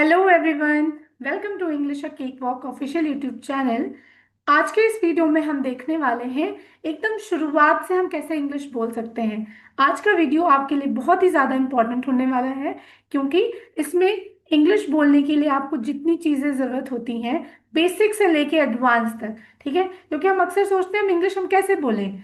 Hello everyone, welcome to English a cake walk official YouTube channel. आज के इस video में हम देखने वाले हैं एकदम शुरुआत से हम कैसे इंग्लिश बोल सकते हैं। आज का वीडियो आपके लिए बहुत ही ज़्यादा इंपॉर्टेंट होने वाला है, क्योंकि इसमें इंग्लिश बोलने के लिए आपको जितनी चीज़ें ज़रूरत होती हैं, बेसिक से लेके एडवांस तक। ठीक है, क्योंकि हम अक्सर सोचते हैं हम इंग्लिश हम कैसे बोलें।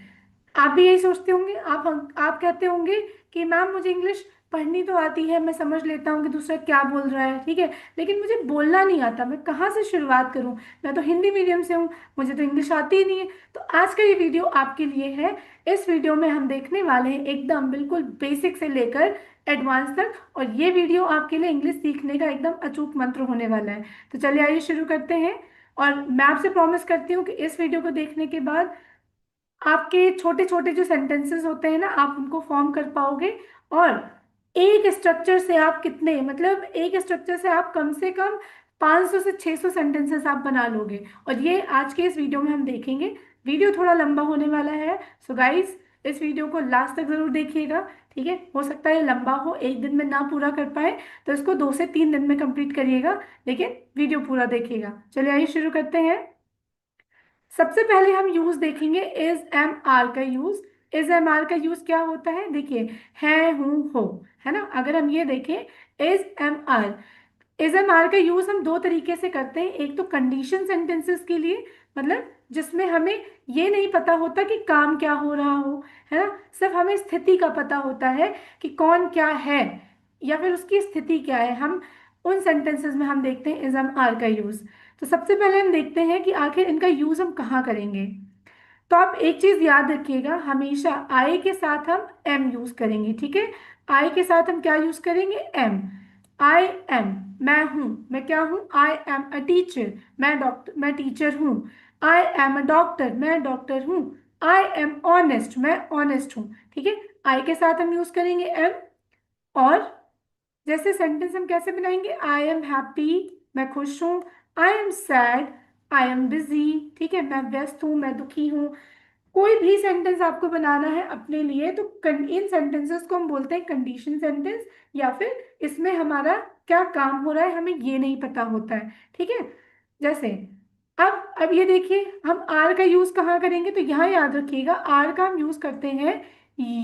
आप भी यही सोचते होंगे। आप कहते होंगे कि मैम मुझे इंग्लिश पढ़नी तो आती है, मैं समझ लेता हूँ कि दूसरा क्या बोल रहा है, ठीक है, लेकिन मुझे बोलना नहीं आता, मैं कहाँ से शुरुआत करूँ। मैं तो हिंदी मीडियम से हूँ, मुझे तो इंग्लिश आती ही नहीं है। तो आज का ये वीडियो आपके लिए है। इस वीडियो में हम देखने वाले हैं एकदम बिल्कुल बेसिक से लेकर एडवांस तक, और ये वीडियो आपके लिए इंग्लिश सीखने का एकदम अचूक मंत्र होने वाला है। तो चलिए आइए शुरू करते हैं। और मैं आपसे प्रॉमिस करती हूँ कि इस वीडियो को देखने के बाद आपके छोटे छोटे जो सेंटेंसेस होते हैं ना, आप उनको फॉर्म कर पाओगे। और एक स्ट्रक्चर से आप कितने, मतलब एक स्ट्रक्चर से आप कम से कम 500 से 600 सेंटेंसेस आप बना लोगे। और ये आज के इस वीडियो में हम देखेंगे। वीडियो थोड़ा लंबा होने वाला है, सो गाइस इस वीडियो को लास्ट तक जरूर देखिएगा। ठीक है, हो सकता है लंबा हो, एक दिन में ना पूरा कर पाए, तो इसको 2 से 3 दिन में कंप्लीट करिएगा, लेकिन वीडियो पूरा देखिएगा। चलिए आइए शुरू करते हैं। सबसे पहले हम यूज देखेंगे इज एम आर का यूज। इज एम आर का यूज क्या होता है, देखिए, है, हूं, हो, है ना। अगर हम ये देखें, is am are, is am are का यूज हम दो तरीके से करते हैं। एक तो कंडीशन सेंटेंसेस के लिए, मतलब जिसमें हमें ये नहीं पता होता कि काम क्या हो रहा हो, है ना, सिर्फ हमें स्थिति का पता होता है कि कौन क्या है या फिर उसकी स्थिति क्या है। हम उन सेंटेंसेस में हम देखते हैं इज एम आर का यूज। तो सबसे पहले हम देखते हैं कि आखिर इनका यूज हम कहाँ करेंगे। तो आप एक चीज याद रखिएगा, हमेशा आई के साथ हम एम यूज करेंगे। ठीक है, आई के साथ हम क्या यूज करेंगे, एम। आई एम, मैं हूं, मैं क्या हूं, आई एम अ टीचर, मैं टीचर हूं। आई एम अ डॉक्टर, मैं डॉक्टर हूं। आई एम ऑनेस्ट, मैं ऑनेस्ट हूं। ठीक है, आई के साथ हम यूज करेंगे एम। और जैसे सेंटेंस हम कैसे बनाएंगे, आई एम हैप्पी, मैं खुश हूँ। I am sad, I am busy, ठीक है, मैं व्यस्त हूँ, मैं दुखी हूँ। कोई भी सेंटेंस आपको बनाना है अपने लिए, तो इन सेंटेंसेस को हम बोलते हैं कंडीशन सेंटेंस, या फिर इसमें हमारा क्या काम हो रहा है हमें ये नहीं पता होता है। ठीक है, जैसे अब ये देखिए, हम आर का यूज कहाँ करेंगे, तो यहाँ याद रखिएगा आर का हम यूज करते हैं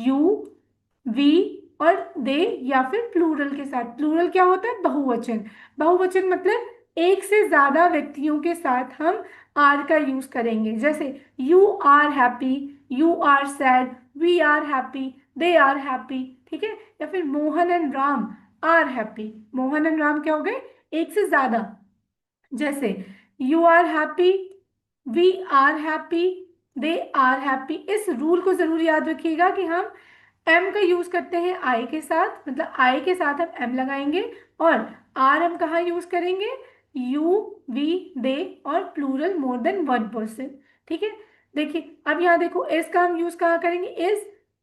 यू, वी और दे, या फिर प्लूरल के साथ। प्लूरल क्या होता है, बहुवचन। बहुवचन मतलब एक से ज्यादा व्यक्तियों के साथ हम आर का यूज करेंगे। जैसे you are happy, you are sad, we are happy, they are happy. ठीक है, या फिर Mohan and Ram are happy. Mohan and Ram क्या हो गए, एक से ज्यादा। जैसे you are happy, we are happy, they are happy. इस रूल को जरूर याद रखिएगा कि हम एम का यूज करते हैं आई के साथ, मतलब आई के साथ हम एम लगाएंगे। और आर हम कहाँ यूज करेंगे, यू, वी, दे, और plural more than one person. ठीक है, देखिए अब यहाँ देखो, इस का हम यूज कहाँ करेंगे,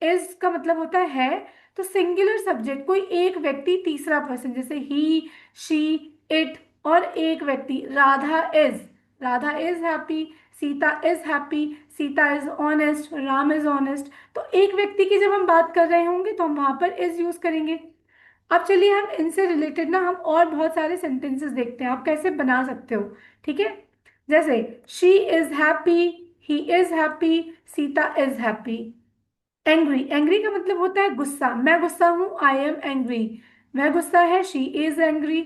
इस का मतलब होता है तो सिंगुलर सब्जेक्ट, कोई एक व्यक्ति तीसरा पर्सन, जैसे ही, शी, इट। और एक व्यक्ति, Radha is happy, Sita is happy, Sita is honest, Ram is honest. तो एक व्यक्ति की जब हम बात कर रहे होंगे तो हम वहां पर इज यूज करेंगे। अब चलिए हम इनसे रिलेटेड ना हम और बहुत सारे सेंटेंसेस देखते हैं आप कैसे बना सकते हो। ठीक है, जैसे she is happy, he is happy, Sita is happy. Angry, angry का मतलब होता है गुस्सा, मैं गुस्सा हूं, आई एम एंग्री। वह गुस्सा है, शी इज एंग्री।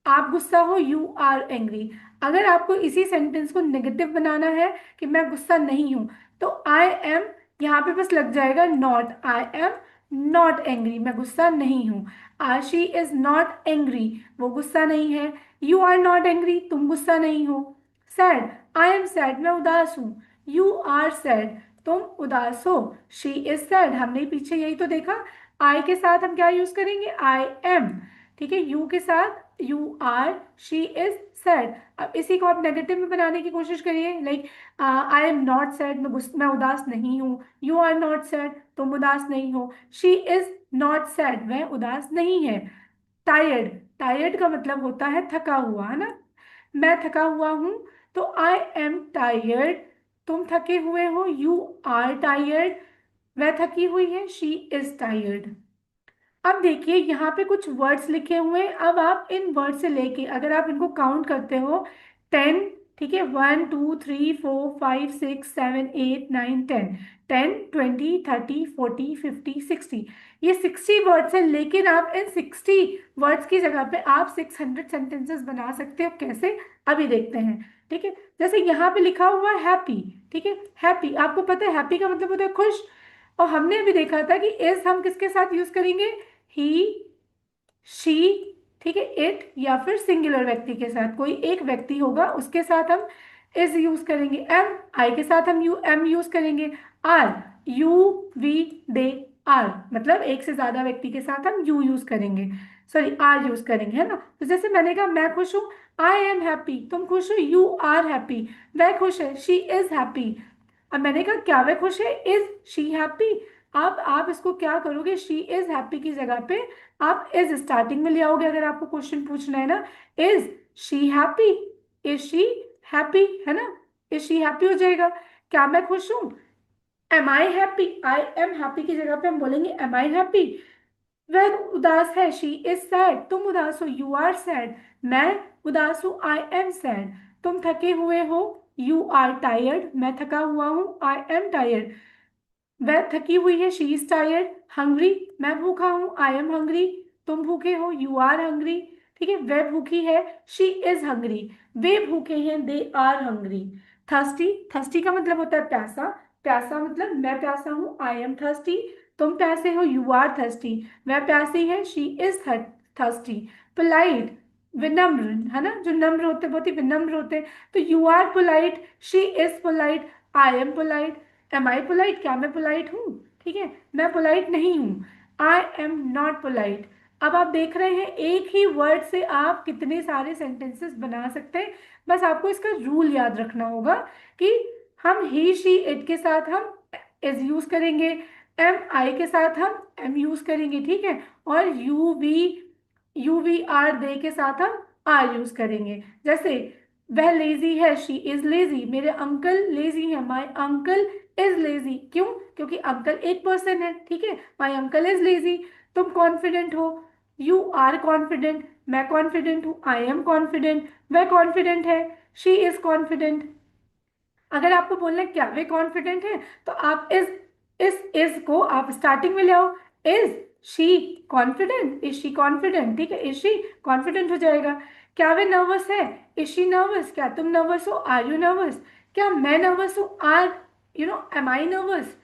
आप गुस्सा हो, यू आर एंग्री। अगर आपको इसी सेंटेंस को नेगेटिव बनाना है कि मैं गुस्सा नहीं हूं, तो आई एम यहाँ पे बस लग जाएगा not, I am not angry, मैं गुस्सा नहीं हूं। आशी इज नॉट एंग्री, वो गुस्सा नहीं है। यू आर नॉट एंग्री, तुम गुस्सा नहीं हो। सैड, आई एम सैड, मैं उदास हूं। यू आर सैड, तुम उदास हो। शी इज सैड, हमने पीछे यही तो देखा। आई के साथ हम क्या यूज करेंगे, आई एम। ठीक है, यू के साथ you are, she is sad. अब इसी को आप नेगेटिव में बनाने की कोशिश करिए, like I am not sad, मैं उदास नहीं हूँ। यू आर नॉट सैड, तुम उदास नहीं हो। शी इज नॉट सैड, वह उदास नहीं है। टायर्ड, टायर्ड का मतलब होता है थका हुआ, है ना। मैं थका हुआ हूं, तो आई एम टायर्ड, तुम थके हुए हो, यू आर टायर्ड। वह थकी हुई है, शी इज टायर्ड। अब देखिए यहाँ पे कुछ वर्ड्स लिखे हुए हैं। अब आप इन वर्ड से लेके अगर आप इनको काउंट करते हो 10, ठीक है, 1 2 3 4 5 6 7 8 9 10, 10 20 30 40 50 60, ये 60 वर्ड्स हैं। लेकिन आप इन 60 वर्ड्स की जगह पे आप 600 सेंटेंसेस बना सकते हो। कैसे, अभी देखते हैं। ठीक है, जैसे यहाँ पे लिखा हुआ है हैप्पी। ठीक है, हैप्पी, आपको पता है हैप्पी का मतलब होता है खुश। और हमने अभी देखा था कि इस हम किसके साथ यूज करेंगे, ही, शी, ठीक है, इट, या फिर सिंगुलर व्यक्ति के साथ, कोई एक व्यक्ति होगा उसके साथ हम इज यूज करेंगे। एम, आई के साथ हम एम यूज करेंगे। Are, you, we, they, are, मतलब एक से ज्यादा व्यक्ति के साथ हम यू यूज करेंगे, सॉरी आर यूज करेंगे, है ना। तो जैसे मैंने कहा मैं खुश हूं, आई एम हैप्पी, तुम खुश हो, यू आर हैप्पी, वह खुश है, शी इज हैप्पी। अब मैंने कहा क्या वह खुश है, इज शी हैप्पी। अब आप इसको क्या करोगे, शी इज हैप्पी की जगह पे आप इज स्टार्टिंग में ले आओगे। अगर आपको क्वेश्चन पूछना है ना, is she happy, is she happy, है ना, इज शी हैप्पी हो जाएगा। क्या मैं खुश हूं, am I happy, I am happy की जगह पे हम बोलेंगे एम आई हैप्पी। वह उदास है, शी इज सैड, तुम उदास हो, यू आर सैड। मैं उदास हूं, आई एम सैड। तुम थके हुए हो, यू आर टायर्ड, मैं थका हुआ हूं, आई एम टायर्ड। वह थकी हुई है, शी इज टायर्ड। हंग्री, मैं भूखा हूँ, आई एम हंग्री, तुम भूखे हो, यू आर हंग्री। ठीक है, वह भूखी है, शी इज हंग्री, वे भूखे हैं, they are hungry. Thirsty, thirsty का मतलब होता है प्यासा। प्यासा मतलब मैं प्यासा हूँ, आई एम थर्स्टी, तुम प्यासे हो, यू आर थर्स्टी, वह प्यासी है, शी इज थर्स्टी। पोलाइट, विनम्र, है ना, जो नम्र होते हैं बहुत ही विनम्र होते हैं, तो you are polite, she is polite, I am polite. Am I polite, क्या मैं पोलाइट हूँ, ठीक है, मैं पोलाइट नहीं हूँ, आई एम नॉट पोलाइट। अब आप देख रहे हैं एक ही वर्ड से आप कितने सारे सेंटेंसेस बना सकते हैं। बस आपको इसका रूल याद रखना होगा कि हम ही, शी, इट के साथ हम इज यूज करेंगे, एम आई के साथ हम एम यूज करेंगे, ठीक है, और यू वी आर दे के साथ हम आर यूज करेंगे। जैसे वह लेजी है, शी इज लेजी, मेरे अंकल लेजी है, माई अंकल इज लेजी। क्यों, क्योंकि अंकल एक पर्सन है, ठीक है, माई अंकल इज लेजी। तुम कॉन्फिडेंट हो, यू आर कॉन्फिडेंट, मैं कॉन्फिडेंट हूँ, आई एम कॉन्फिडेंट, वह कॉन्फिडेंट है, शी इज कॉन्फिडेंट। अगर आपको बोलना है क्या वे कॉन्फिडेंट है, तो आप इस को आप स्टार्टिंग में ले आओ। Is she confident, is she confident, ठीक है, इज शी कॉन्फिडेंट हो जाएगा। क्या वे नर्वस है, इज शी नर्वस, क्या तुम नर्वस हो, आर यू नर्वस। क्या मैं नर्वस हूँ, आर एम आई नर्वस।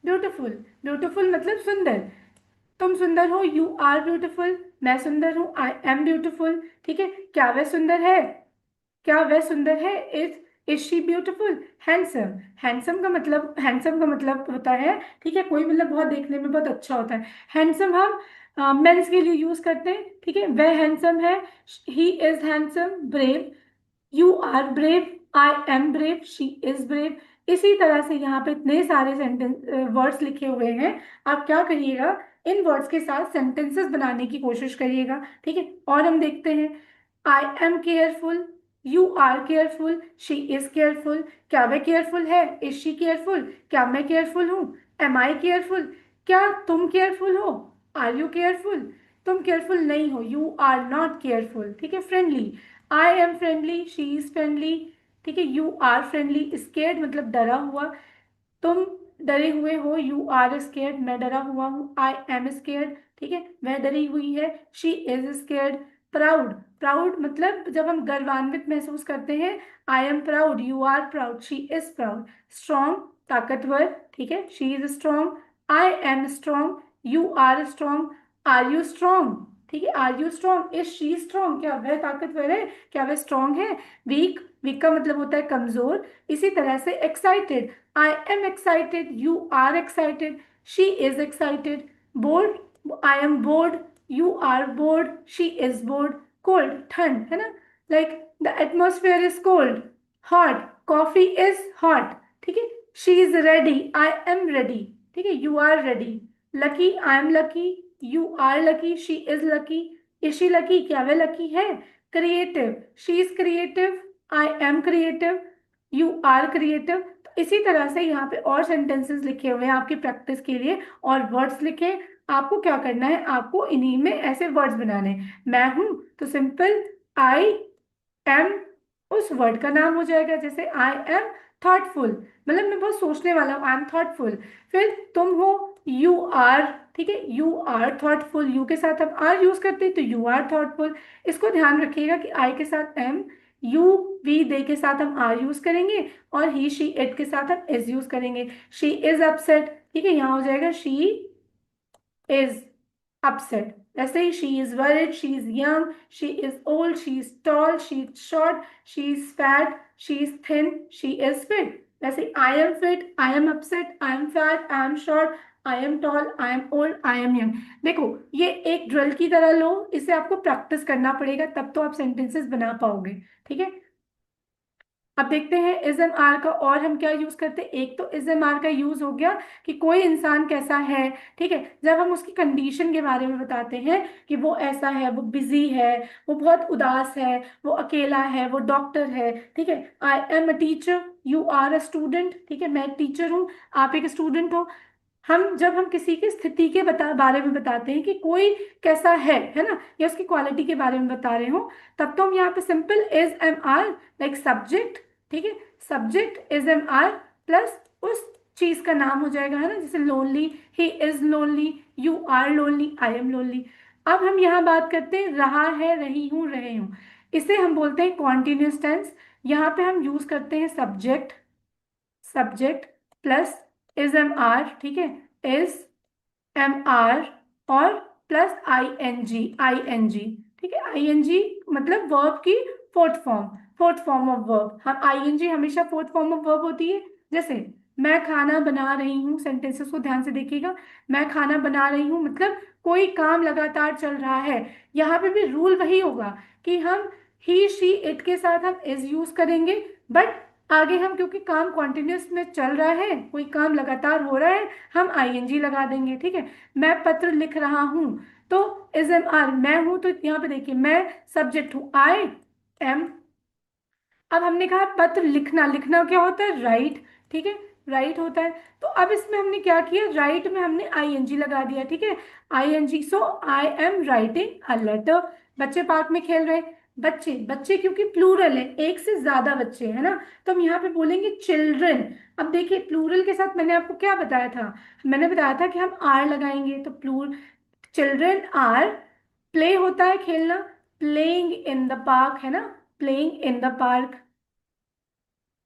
ब्यूटिफुल, ब्यूटिफुल मतलब सुंदर, तुम सुंदर हो, यू आर ब्यूटिफुल, मैं सुंदर हूँ, आई एम ब्यूटिफुल। ठीक है, क्या वह सुंदर है, क्या वह सुंदर है, is she beautiful. Handsome, handsome का मतलब होता है, ठीक है, कोई मतलब बहुत देखने में बहुत अच्छा होता है। हैंडसम हम मेंस के लिए यूज करते हैं, ठीक है, वह हैंडसम है, he is handsome. Brave, you are brave, I am brave, she is brave. इसी तरह से यहाँ पे इतने सारे सेंटेंस वर्ड्स लिखे हुए हैं। आप क्या करिएगा, इन वर्ड्स के साथ सेंटेंसेस बनाने की कोशिश करिएगा, ठीक है। और हम देखते हैं, I am careful, you are careful, she is careful. क्या वह केयरफुल है, इज शी केयरफुल। क्या मैं केयरफुल हूँ, एम आई केयरफुल। क्या तुम केयरफुल हो, आर यू केयरफुल। तुम केयरफुल नहीं हो, यू आर नॉट केयरफुल, ठीक है। Friendly, I am friendly, she is friendly, ठीक है, यू आर फ्रेंडली। स्केर्ड मतलब डरा हुआ, तुम डरे हुए हो, यू आर स्केर्ड, मैं डरा हुआ हूँ, आई एम स्केर्ड, ठीक है, वह डरी हुई है, she is scared. Proud, proud मतलब जब हम गर्वान्वित महसूस करते हैं, I am proud, you are proud, she is proud. Strong, ताकतवर, ठीक है, she is strong, I am strong, you are strong, are you strong, ठीक है, are you strong, is she strong, क्या वह ताकतवर है, क्या वह स्ट्रॉन्ग है। वीक, वीक का मतलब होता है कमजोर। इसी तरह से excited, I am excited, you are excited, she is excited. Bored, I am bored, you are bored, she is bored. Cold, ठंड, है ना, like the atmosphere is cold. Hot, coffee is hot, ठीक है, she is ready, I am ready, ठीक है, you are ready. Lucky, I am lucky, you are lucky, she is lucky. Is she lucky, क्या वह lucky है। Creative, she is creative, I am creative, you are creative. इसी तरह से यहाँ पे और सेंटेंसेस लिखे हुए हैं आपकी प्रैक्टिस के लिए, और वर्ड्स लिखे, आपको क्या करना है, आपको इन्हीं में ऐसे वर्ड्स बनाने हैं। मैं हूं तो सिंपल आई एम उस वर्ड का नाम हो जाएगा। जैसे आई एम थॉटफुल, मतलब मैं बहुत सोचने वाला हूँ, आई एम थॉटफुल। फिर तुम हो, यू आर, ठीक है, यू आर थॉटफुल, यू के साथ हम आर यूज करते हैं तो यू आर थॉटफुल। इसको ध्यान रखिएगा कि आई के साथ एम, यू वी दे के साथ हम आर यूज करेंगे, और ही शी इट के साथ हम इज यूज करेंगे। शी इज अपसेट, ठीक है, यहाँ हो जाएगा she is upset. Let's say she is worried, she is young, she is old, she is tall, she is short, she is fat, she is thin, she is fit. Let's say I am fit, I am upset, I am fat, I am short, I am tall, I am old, I am young. देखो ये एक drill की तरह लो, इसे आपको practice करना पड़ेगा, तब तो आप सेंटेंसेस बना पाओगे। ठीक है, अब देखते हैं इज एम आर का और हम क्या यूज करते हैं। एक तो इज एम आर का यूज हो गया कि कोई इंसान कैसा है, ठीक है, जब हम उसकी कंडीशन के बारे में बताते हैं कि वो ऐसा है, वो बिजी है, वो बहुत उदास है, वो अकेला है, वो डॉक्टर है। ठीक है, I am a teacher, you are a student, ठीक है, मैं एक टीचर हूँ, आप एक स्टूडेंट हो। हम जब हम किसी की स्थिति के बारे में बताते हैं कि कोई कैसा है ना, या उसकी क्वालिटी के बारे में बता रहे हो, तब तो हम यहाँ पे simple is am are like subject, ठीक है, subject is am are plus उस चीज का नाम हो जाएगा, है ना, जैसे lonely, he is lonely, you are lonely, I am lonely. अब हम यहाँ बात करते हैं रहा है, रही हूँ, रहे हूँ, इसे हम बोलते हैं कॉन्टिन्यूस टेंस। यहाँ पे हम यूज करते हैं subject, subject plus is am are, ठीक है, इज एम आर, और plus I N G, I N G, ठीक है, आई एन जी मतलब वर्ब की fourth form, fourth form of verb. हम आई एन जी हमेशा फोर्थ फॉर्म ऑफ वर्ब होती है। जैसे मैं खाना बना रही हूँ, सेंटेंसेस को ध्यान से देखिएगा, मैं खाना बना रही हूँ मतलब कोई काम लगातार चल रहा है। यहाँ पे भी रूल वही होगा कि हम ही शी इट के साथ हम इज यूज करेंगे, बट आगे हम क्योंकि काम कॉन्टिन्यूस में चल रहा है, कोई काम लगातार हो रहा है, हम आईएनजी लगा देंगे। ठीक है, मैं पत्र लिख रहा हूं तो इज एम आर, मैं हूं तो यहाँ पे देखिए मैं सब्जेक्ट हूं, आई एम। अब हमने कहा पत्र लिखना, लिखना क्या होता है, राइट, ठीक है, राइट होता है। तो अब इसमें हमने क्या किया, राइट में हमने आईएनजी लगा दिया, ठीक है, ING. So I am writing a letter. बच्चे पार्क में खेल रहे, बच्चे, बच्चे क्योंकि प्लूरल है, एक से ज्यादा बच्चे है ना, तो हम यहाँ पे बोलेंगे चिल्ड्रन। अब देखिए प्लूरल के साथ मैंने आपको क्या बताया था, मैंने बताया था कि हम आर लगाएंगे तो प्लूर, चिल्ड्रन आर, प्ले होता है खेलना, प्लेइंग इन द पार्क, है ना, प्लेइंग इन द पार्क।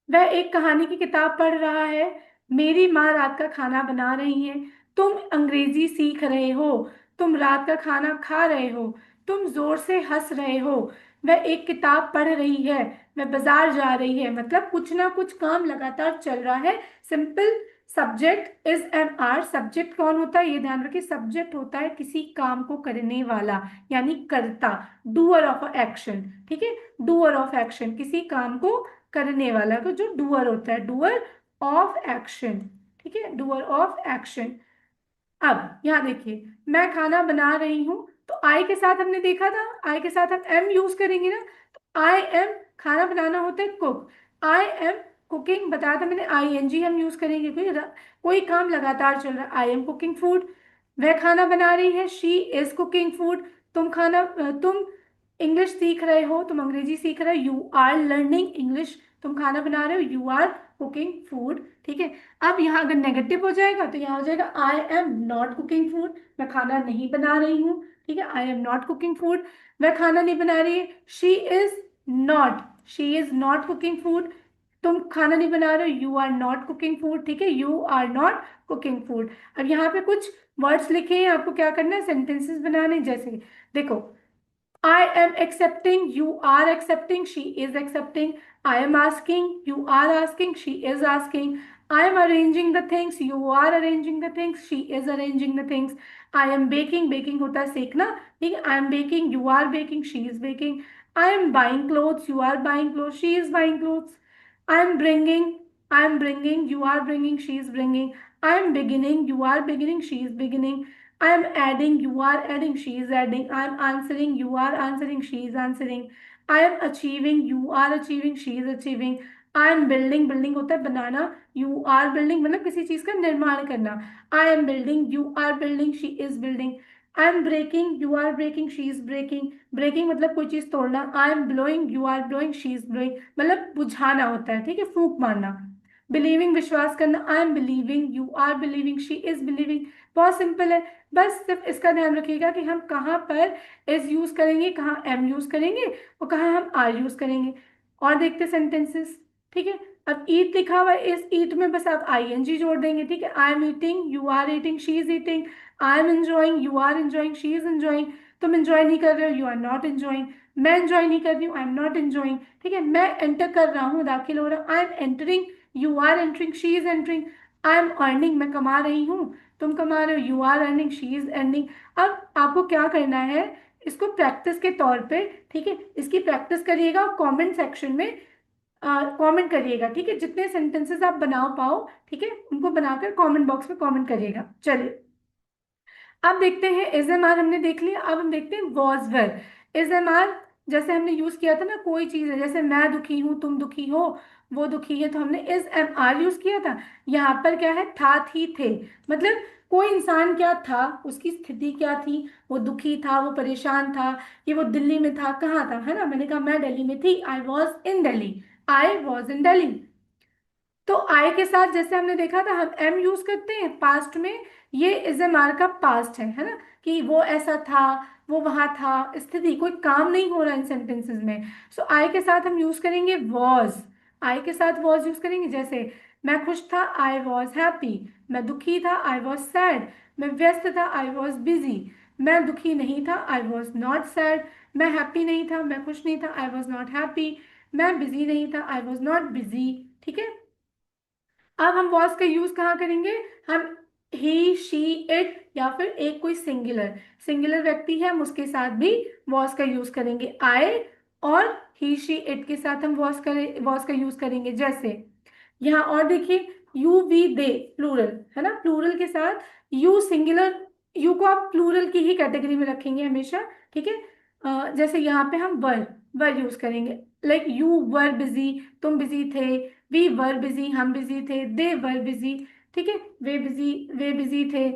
वह एक कहानी की किताब पढ़ रहा है, मेरी माँ रात का खाना बना रही है, तुम अंग्रेजी सीख रहे हो, तुम रात का खाना खा रहे हो, तुम जोर से हंस रहे हो, वह एक किताब पढ़ रही है, वह बाजार जा रही है, मतलब कुछ ना कुछ काम लगातार चल रहा है। Simple, subject is am are, subject कौन होता है ये ध्यान रखिए, सब्जेक्ट होता है किसी काम को करने वाला, यानी कर्ता, डूअर ऑफ एक्शन, ठीक है, डूअर ऑफ एक्शन, किसी काम को करने वाला को जो डूअर होता है, डूअर ऑफ एक्शन, ठीक है, डूअर ऑफ एक्शन। अब यहाँ देखिए मैं खाना बना रही हूं तो आई के साथ हमने देखा था, आई के साथ हम एम यूज करेंगे ना, तो आई एम, खाना बनाना होता है कुक, आई एम कुकिंग बताया था मैंने, आई एन जी हम यूज करेंगे, कोई काम लगातार चल रहा है, आई एम कुकिंग फूड। वह खाना बना रही है, शी इज कुकिंग फूड। तुम खाना, तुम इंग्लिश सीख रहे हो, तुम अंग्रेजी सीख रहे हो, यू आर लर्निंग इंग्लिश। तुम खाना बना रहे हो, यू आर कुकिंग फूड, ठीक है। अब यहाँ अगर नेगेटिव हो जाएगा तो यहाँ हो जाएगा I am not cooking food, मैं खाना नहीं बना रही हूँ, ठीक है, I am not cooking food. वह खाना नहीं बना रही है, she is not, she is not cooking food. तुम खाना नहीं बना रहे हो, you are not cooking food, ठीक है, you are not cooking food. अब यहाँ पे कुछ वर्ड्स लिखे हैं, आपको क्या करना है, सेंटेंसेस बनाने। जैसे देखो, I am accepting, you are accepting, she is accepting. I am asking, you are asking, she is asking. I am arranging the things, you are arranging the things, she is arranging the things. I am baking, baking होता है सेकना, ठीक है, I am baking, you are baking, she is baking. I am buying clothes, you are buying clothes, she is buying clothes. I am bringing, I am bringing, you are bringing, she is bringing. I am beginning, you are beginning, she is beginning. I am adding, you are adding, she is adding. I am answering, you are answering, she is answering. I am achieving, you are achieving, she is achieving. I am building, building होता है बनाना, you are building मतलब किसी चीज का निर्माण करना। I am building, you are building, she is building. I am breaking, you are breaking, she is breaking. Breaking मतलब कोई चीज तोड़ना। I am blowing, you are blowing, she is blowing मतलब बुझाना होता है, ठीक है, फूंक मारना। बिलीविंग विश्वास करना। I am believing, you are believing, she is believing. बहुत सिंपल है। बस सिर्फ इसका ध्यान रखिएगा कि हम कहाँ पर इज यूज करेंगे, कहाँ एम यूज करेंगे और कहाँ हम आर यूज करेंगे। और देखते सेंटेंसेस, ठीक है। अब ईट लिखा हुआ है, इस ईट में बस आप आई एन जी जोड़ देंगे, ठीक है। I am eating, you are eating, she is eating. I am enjoying, you are enjoying, she is enjoying. तुम एंजॉय नहीं कर रहे हो, यू आर नॉट एंजॉइंग। मैं एंजॉय नहीं कर रही हूँ, आई एम नॉट एंजॉइंग, ठीक है। मैं एंटर कर रहा हूँ, दाखिल हो रहा, I am entering, you are entering, she is entering. I am earning, मैं कमा रही हूँ, तुम कमा रहे हो, you are earning, she is earning. अब आपको क्या करना है, इसको प्रैक्टिस के तौर पे, ठीक है, इसकी प्रैक्टिस करिएगा और कमेंट सेक्शन में कमेंट करिएगा, ठीक है। जितने सेंटेंसेस आप बना पाओ, ठीक है, उनको बनाकर कमेंट बॉक्स में कमेंट करिएगा। चलिए, अब देखते हैं इज एम आर हमने देख लिया। अब हम देखते हैं was were. Is am are जैसे हमने यूज किया था ना, कोई चीज है, जैसे मैं दुखी हूं, तुम दुखी हो, वो दुखी है, तो हमने इज एम आर यूज किया था। यहाँ पर क्या है, था थी थे, मतलब कोई इंसान क्या था, उसकी स्थिति क्या थी, वो दुखी था, वो परेशान था, कि वो दिल्ली में था, कहाँ था, है ना। मैंने कहा मैं दिल्ली में थी, I was in Delhi, I was in Delhi. तो आई के साथ जैसे हमने देखा था हम एम यूज करते हैं पास्ट में, ये इज एम आर का पास्ट है ना, कि वो ऐसा था, वो वहां था, स्थिति, कोई काम नहीं हो रहा इन सेंटेंसेस में। सो आई के साथ हम यूज करेंगे वॉज। आई के साथ वॉज यूज करेंगे, जैसे मैं खुश था, आई वॉज हैप्पी। मैं दुखी था, आई वॉज सैड। मैं व्यस्त था, आई वॉज बिजी। मैं दुखी नहीं था, आई वॉज नॉट सैड। मैं हैप्पी नहीं था, मैं खुश नहीं था, आई वॉज नॉट हैप्पी। मैं बिजी नहीं था, आई वॉज नॉट बिजी, ठीक है। अब हम वॉज का यूज कहाँ करेंगे, हम ही शी इट या फिर एक कोई सिंगुलर सिंगुलर व्यक्ति है, हम उसके साथ भी वॉज का यूज करेंगे। आई और ही शी इट के साथ हम वॉज का यूज करेंगे। जैसे यहाँ और देखिए, यू वी दे प्लूरल है ना, प्लूरल के साथ यू सिंगुलर, यू को आप प्लूरल की ही कैटेगरी में रखेंगे हमेशा, ठीक है। जैसे यहाँ पे हम वर यूज करेंगे, लाइक यू वर बिजी, तुम बिजी थे, वी वर बिजी, हम बिजी थे, दे वर बिजी, ठीक है, वे बिजी थे।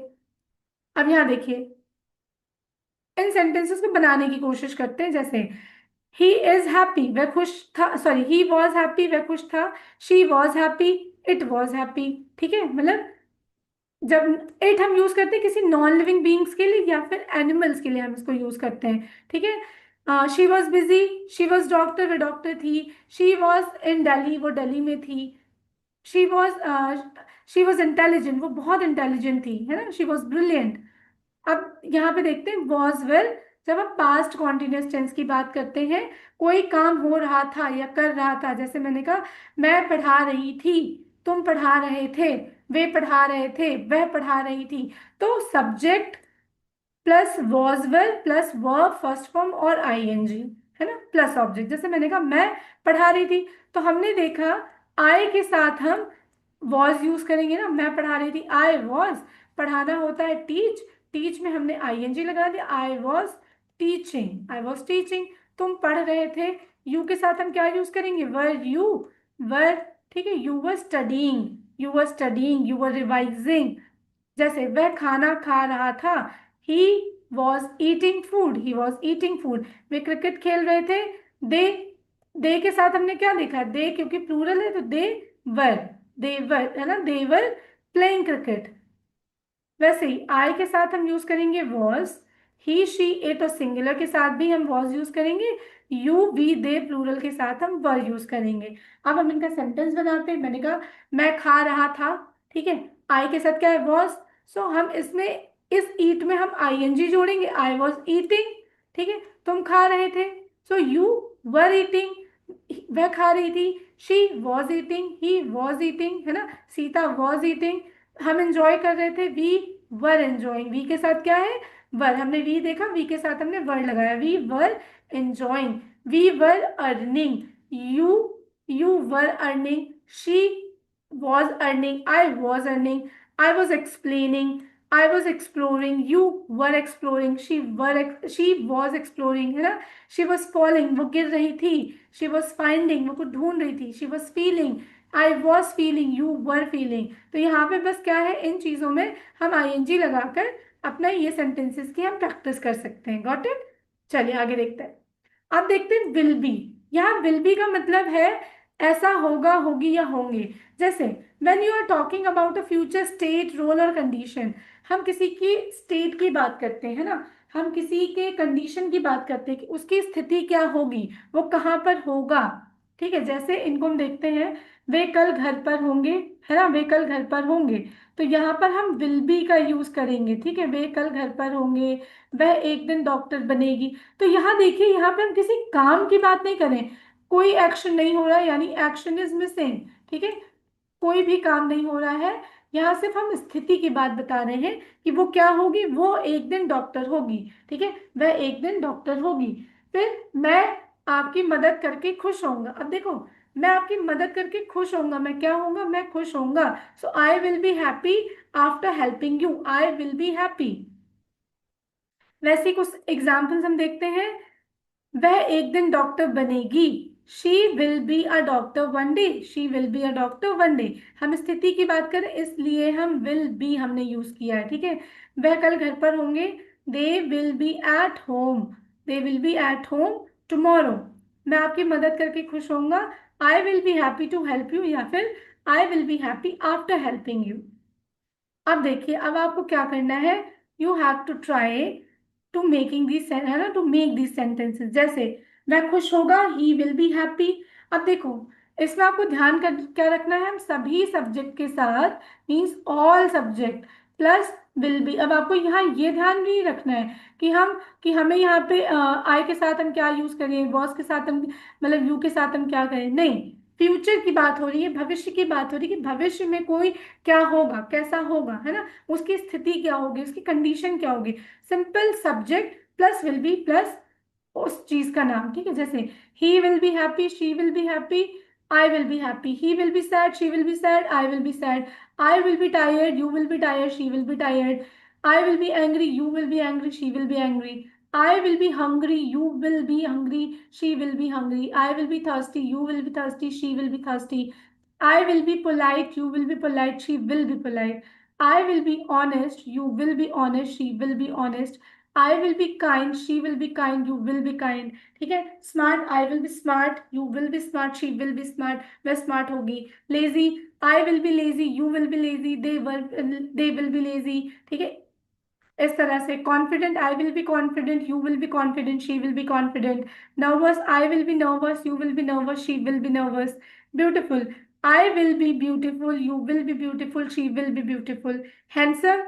अब यहाँ देखिए, इन सेंटेंसेस को बनाने की कोशिश करते हैं। जैसे ही इज हैप्पी, वह खुश था, सॉरी ही वॉज हैप्पी, वह खुश था। She was happy, it was happy, ठीक है। मतलब जब इट हम यूज करते हैं किसी नॉन लिविंग बींग्स के लिए या फिर एनिमल्स के लिए हम इसको यूज करते हैं, ठीक है। She was busy, she was doctor, वह डॉक्टर थी। शी वॉज इन दिल्ली, वो दिल्ली में थी। She was she was intelligent, वो बहुत इंटेलिजेंट थी, है ना, शी वॉज ब्रिलियंट। अब यहाँ पे देखते हैं वॉज वेल, जब हम पास्ट कॉन्टिन्यूस टेंस की बात करते हैं, कोई काम हो रहा था या कर रहा था, जैसे मैंने कहा मैं पढ़ा रही थी, तुम पढ़ा रहे थे, वे पढ़ा रहे थे, वह पढ़ा रही थी। तो subject plus was well plus verb first form और आईएनजी, है ना, प्लस ऑब्जेक्ट। जैसे मैंने कहा मैं पढ़ा रही थी, तो हमने देखा आई के साथ हम वॉज यूज करेंगे ना, मैं पढ़ा रही थी, आई वॉज। पढ़ाना होता है टीच, टीच में हमने आईएनजी लगा दिया, I was teaching, I was teaching. तुम पढ़ रहे थे, यू के साथ हम क्या यूज करेंगे, वर यू, वर, ठीक है, you were studying, you were studying, you were revising. जैसे वह खाना खा रहा था, he was eating food, he was eating food. Way cricket खेल रहे थे, दे, दे के साथ हमने क्या देखा, दे क्योंकि प्लूरल है तो वर दे वर है ना, दे वर प्लेइंग क्रिकेट। वैसे ही आई के साथ हम यूज करेंगे वॉज, ही शी इट और सिंगुलर के साथ भी हम वॉज यूज करेंगे, यू वी दे प्लूरल के साथ हम वर यूज करेंगे। अब हम इनका सेंटेंस बनाते हैं। मैंने कहा मैं खा रहा था, ठीक है, आई के साथ क्या है, वॉज। सो हम इसमें इस ईट में हम आईएनजी जोड़ेंगे, आई वॉज ईटिंग, ठीक है, तुम खा रहे थे, सो यू वर ईटिंग, वह खा रही थी, she was eating, he was eating, है ना, सीता वॉज ईटिंग। हम एंजॉय कर रहे थे, वी वर एंजॉइंग, वी के साथ क्या है, वर। हमने वी देखा, वी के साथ हमने वर लगाया, we were enjoying. We were earning, you you were earning, she was earning, I was earning, I was explaining, I was exploring, you were exploring, she was exploring, है ना। She was falling, वो गिर रही थी। She was finding, वो कुछ ढूंढ रही थी। She was feeling, I was feeling, you were feeling. तो यहाँ पे बस क्या है, इन चीजों में हम आईएनजी लगाकर अपना ये सेंटेंसेस की हम प्रैक्टिस कर सकते हैं। Got it. चलिए आगे देखते हैं। अब देखते हैं विल बी। यहाँ विल बी का मतलब है ऐसा होगा, होगी या होंगे। जैसे when you are talking about a future state, role और कंडीशन, हम किसी की स्टेट की बात करते हैं ना, हम किसी के कंडीशन की बात करते हैं कि उसकी स्थिति क्या होगी, वो कहाँ पर होगा। ठीक है, जैसे इनको हम देखते हैं, वे कल घर पर होंगे, है ना, वे कल घर पर होंगे। तो यहाँ पर हम विल बी का यूज करेंगे। ठीक है, वे कल घर पर होंगे, वह एक दिन डॉक्टर बनेगी। तो यहाँ देखिए, यहाँ पे हम किसी काम की बात नहीं करें, कोई एक्शन नहीं हो रहा है, यानी एक्शन इज मिसिंग। ठीक है, कोई भी काम नहीं हो रहा है। यहाँ सिर्फ हम स्थिति की बात बता रहे हैं कि वो क्या होगी, वो एक दिन डॉक्टर होगी। ठीक है, वह एक दिन डॉक्टर होगी। फिर मैं आपकी मदद करके खुश होऊंगा। अब देखो, मैं आपकी मदद करके खुश होऊंगा, मैं क्या होऊंगा, मैं खुश होऊंगा। So I will be happy after helping you, I will be happy. वैसे कुछ एग्जाम्पल्स हम देखते हैं। वह एक दिन डॉक्टर बनेगी, she will be a doctor one day, she will be a doctor one day. हम स्थिति की बात करें इसलिए हम विल बी हमने यूज किया है। ठीक है, वह कल घर पर होंगे, they will be at home, they will be at home tomorrow. मैं आपकी मदद करके खुश होऊंगा, I will be happy to help you, या फिर I will be happy after helping you. अब देखिए, अब आपको क्या करना है, you have to try to making this, है ना, टू मेक दिस सेंटेंसेस। जैसे वह खुश होगा, ही विल बी हैप्पी। अब देखो, इसमें आपको ध्यान कर क्या रखना है, हम सभी सब्जेक्ट के साथ, means all subject plus will B. अब आपको यहाँ ये ध्यान नहीं रखना है कि हमें यहाँ पे आई के साथ हम क्या यूज करें, वॉज के साथ हम, मतलब यू के साथ हम क्या करें। नहीं, फ्यूचर की बात हो रही है, भविष्य की बात हो रही है कि भविष्य में कोई क्या होगा, कैसा होगा, है ना, उसकी स्थिति क्या होगी, उसकी कंडीशन क्या होगी। Simple subject plus will be plus उस चीज का नाम। ठीक है, जैसे he will be happy, she will be happy, I will be happy, he will be sad, she will be sad, I will be sad, I will be tired, you will be tired, she will be tired, I will be angry, you will be angry, she will be angry, I will B hungry, you will be hungry, she will be hungry, I will be thirsty, you will be thirsty, she will be thirsty, I will be polite, you will be polite, she will be polite. I will be honest, you will be honest, she will be honest. I will be kind, she will be kind, you will be kind. ठीक है, smart, I will be smart, you will be smart, she will be smart, वह smart होगी। Lazy, I will be lazy, you will be lazy, they will be lazy। ठीक है, इस तरह से confident, I will be confident, you will be confident, she will be confident. Nervous, I will B nervous, you will B nervous, she will B nervous. Beautiful, I will be beautiful, you will be beautiful, she will be beautiful. Handsome,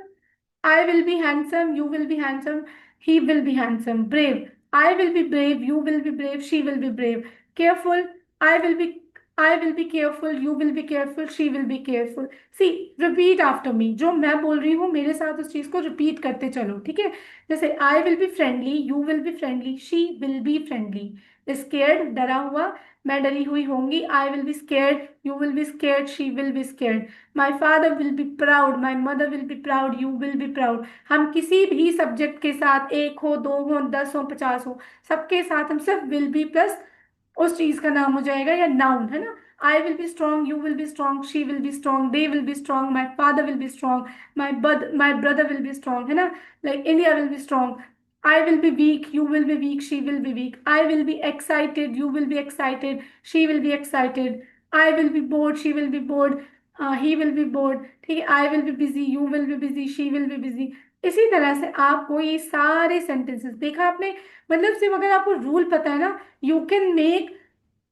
I will be handsome, you will be handsome, he will be handsome. Brave, I will be brave, you will be brave, she will be brave. Careful, I will be I will be careful, you will be careful, she will be careful. See, repeat after me. जो मैं बोल रही हूँ मेरे साथ उस चीज को रिपीट करते चलो। ठीक है, जैसे I will be friendly, you will be friendly, she will be friendly. Scared, डरा हुआ, मैं डरी हुई होंगी, I will be scared, you will be scared, she will be scared. My father will be proud, my mother will be proud, you will be proud। हम किसी भी subject के साथ, एक हो, दो हो, 10 हो, 50 हो, सबके साथ हम सिर्फ विल बी प्लस उस चीज का नाम हो जाएगा या नाउन, है ना। आई will be strong, you will be strong, she will be strong, they will be strong, my father will be strong, my brother will be strong, है ना, like India will be strong. I will be weak, you will be weak, she will be weak. I will be excited, you will be excited, she will be excited. I will be bored, she will be bored, he will be bored। ठीक है, I will be busy, you will be busy, she will be busy। इसी तरह से आपको ये सारे sentences देखा आपने, मतलब सिर्फ अगर आपको रूल पता है ना, you can make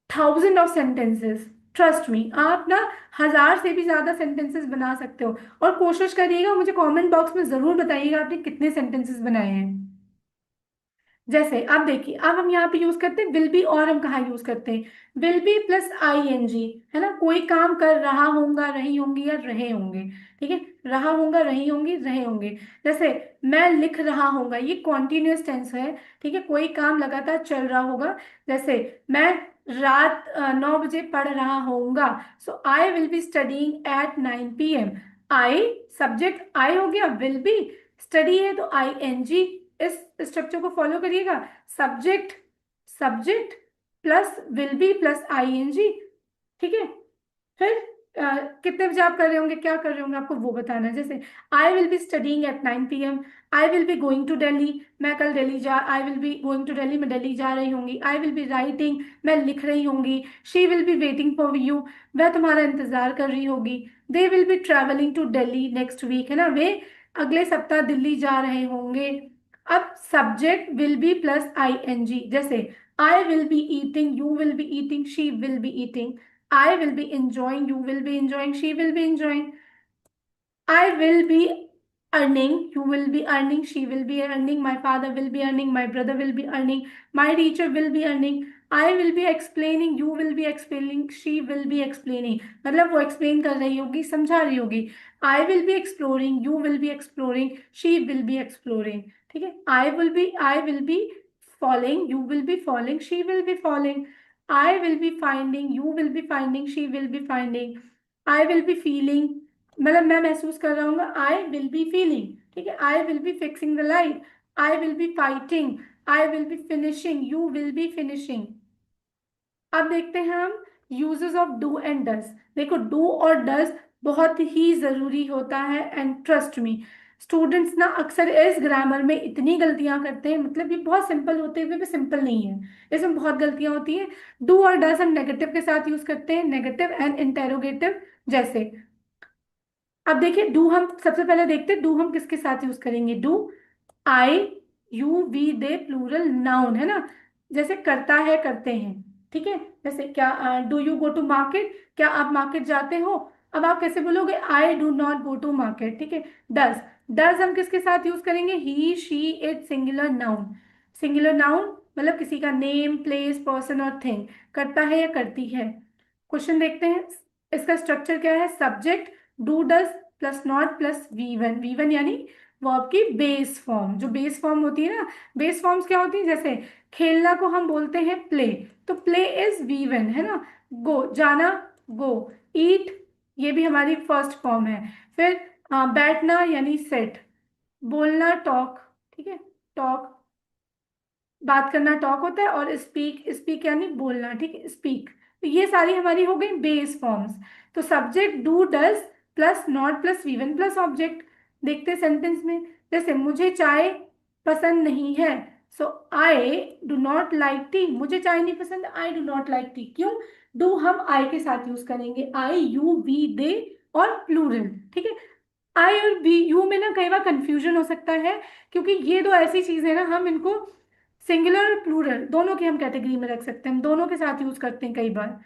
thousand of sentences. Trust me, आप ना 1000 से भी ज्यादा सेंटेंसेस बना सकते हो। और कोशिश करिएगा, मुझे कमेंट बॉक्स में जरूर बताइएगा आपने कितने सेंटेंसेस बनाए हैं। जैसे अब देखिए, अब हम यहाँ पे यूज करते हैं विल बी, और हम कहाँ यूज करते हैं, will be plus I N G, है ना, कोई काम कर रहा होगा, रही होंगी या रहे होंगे। ठीक है, रहा होगा, रही होंगी, रहे होंगे। जैसे मैं लिख रहा होगा, ये कॉन्टिन्यूअस टेंस है। ठीक है, कोई काम लगातार चल रहा होगा। जैसे मैं रात 9 बजे पढ़ रहा होऊंगा, so I will be studying at 9 PM। I, subject I हो गया, विल बी, स्टडी है तो आई एन जी, इस स्ट्रक्चर को फॉलो करिएगा। Subject, subject plus will be plus I N G, ठीक है। फिर कितने बजे आप कर रहे होंगे, क्या कर रहे होंगे, आपको वो बताना है। जैसे I will be studying at 9 PM, I will be going to Delhi, मैं कल दिल्ली जा, I will be going to Delhi, मैं दिल्ली जा रही होंगी। आई विल बी राइटिंग, मैं लिख रही होंगी। She will be waiting for you, वह तुम्हारा इंतजार कर रही होगी। They will be travelling to Delhi next week, है ना, वे अगले सप्ताह दिल्ली जा रहे होंगे। अब subject will be plus I N G, जैसे I will be eating, you will be eating, she will be eating. I will be enjoying, you will be enjoying, she will be enjoying. I will be earning, you will be earning, she will be earning, my father will be earning, my brother will be earning, my teacher will be earning. I will be explaining, you will be explaining, she will be explaining. मतलब वो explain कर रही होगी, समझा रही होगी। I will be exploring, you will be exploring, she will be exploring. ठीक है। I will be falling, you will be falling, she will be falling. I will be finding, you will be finding, she will be finding. I will be feeling, मतलब मैं महसूस कर रहा हूँ, आई will be feeling, ठीक है। आई will B fixing the light, I will B fighting, I will B finishing, you will B finishing. अब देखते हैं हम uses of do and does. देखो डू और डज बहुत ही जरूरी होता है, एंड ट्रस्ट मी, स्टूडेंट्स ना अक्सर इस ग्रामर में इतनी गलतियां करते हैं, मतलब ये बहुत सिंपल होते हुए भी सिंपल नहीं है, इसमें बहुत गलतियां होती हैं। डू और डज हम नेगेटिव के साथ यूज करते हैं, नेगेटिव एंड इंटेरोगेटिव। जैसे अब देखिए डू हम सबसे पहले देखते हैं, डू हम किसके साथ यूज करेंगे। Do I, you we they, plural noun, है ना। जैसे करता है, करते हैं, ठीक है। जैसे क्या, do you go to market, क्या आप मार्केट जाते हो। अब आप कैसे बोलोगे, I do not go to market, ठीक है। डज, डज हम किसके साथ यूज करेंगे, he she it, singular noun. Singular noun मतलब किसी का नेम, प्लेस, पर्सन और थिंग, करता है या करती है। क्वेश्चन देखते हैं, इसका स्ट्रक्चर क्या है। Subject do does plus not plus V one यानी वर्ब की बेस फॉर्म। जो बेस फॉर्म होती है ना, बेस फॉर्म्स क्या होती है, जैसे खेलना को हम बोलते हैं प्ले, तो प्ले इज वी वन, है ना। गो, जाना, गो। ईट, ये भी हमारी फर्स्ट फॉर्म है। फिर बैठना यानी सेट, बोलना टॉक, ठीक है, टॉक, बात करना टॉक होता है, और स्पीक, स्पीक यानी बोलना, ठीक है, स्पीक। तो ये सारी हमारी हो गई बेस फॉर्म्स। तो subject do does plus not plus V one plus object. देखते सेंटेंस में, जैसे मुझे चाय पसंद नहीं है, so I do not like tea, मुझे चाय नहीं पसंद, I do not like tea. क्यों, डू हम आई के साथ यूज करेंगे, आई, यू, वी, दे और प्लूरल, ठीक है। आई और बी यू में ना कई बार कंफ्यूजन हो सकता है, क्योंकि ये दो ऐसी चीजें हैं ना, हम इनको सिंगुलर और प्लूरल दोनों की हम कैटेगरी में रख सकते हैं, हम दोनों के साथ यूज करते हैं कई बार।